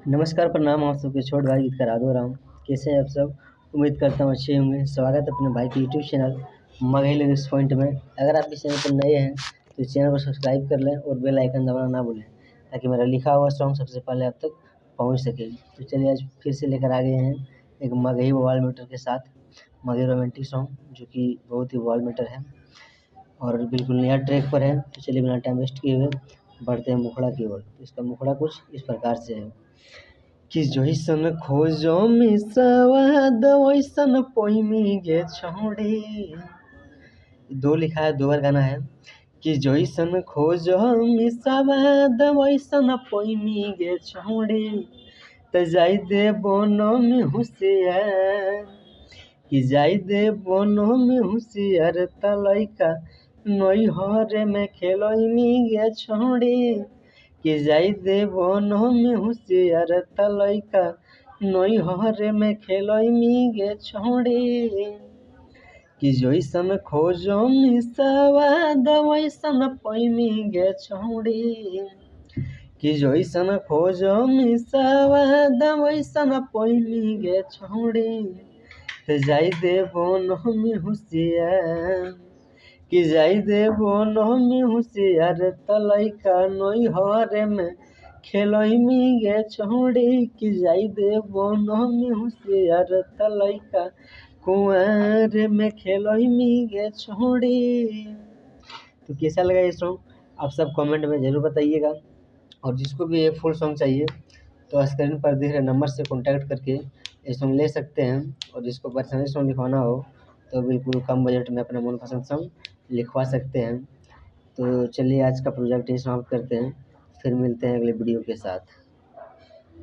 नमस्कार, प्रणाम। आप सबके छोटे भाई गीतकार आदो राम। कैसे हैं आप सब? उम्मीद करता हूँ अच्छे होंगे। स्वागत है अपने भाई के YouTube channel Magahi lyrics point में। अगर आप इस चैनल पर नए हैं तो चैनल को सब्सक्राइब कर लें और बेल आइकन दबाना ना भूलें, ताकि मेरा लिखा हुआ सॉन्ग सबसे पहले आप तक पहुँच सके। तो चलिए आज फिर से लेकर आ गए हैं एक मगही वॉल मीटर के साथ, मगही रोमांटिक सॉन्ग, जो कि बहुत ही वॉल मीटर है और बिल्कुल नया ट्रैक पर है। तो चलिए बिना टाइम वेस्ट किए हुए बढ़ते हैं मुखड़ा की ओर। इसका मुखड़ा कुछ इस प्रकार से है कि जइसन खोजो मिसवाद वैसन पोइमी गे छौड़ी। दो लिखा है, दो बार गाना है कि जइसन खोजो मिसवाद वैसन पोइमी गे छौड़ी, त जाई दे बोनो में होशियार, कि जाई दे बोनो में होशियार, त लइका नैहर में खेलैमी गे छौड़ी, कि जाई दे बोनो में होशियार, त लइका नैहर में खेलैमी गे छौड़ी। कि जइसन खोजो मिसवाद वैसन पैमी गे छौड़ी, कि जइसन खोजो मिसवाद वैसन पैमी गे छौड़ी, त जाई दे बोनो में होशियार, कि जाई दे बोनो में होशियार, त लइका नैहर में खेलैमी गे छौड़ी, कि जाई दे बोनो में होशियार, त लइका कुंवर में खेलैमी गे छौड़ी। तो कैसा लगा ये सॉन्ग आप सब कमेंट में ज़रूर बताइएगा। और जिसको भी ये फुल सॉन्ग चाहिए तो स्क्रीन पर दिख रहे नंबर से कॉन्टैक्ट करके ये सॉन्ग ले सकते हैं। और जिसको पर्सनली सॉन्ग लिखवाना हो तो बिल्कुल कम बजट में अपना मनपसंद सॉन्ग लिखवा सकते हैं। तो चलिए आज का प्रोजेक्ट ही समाप्त करते हैं, फिर मिलते हैं अगले वीडियो के साथ।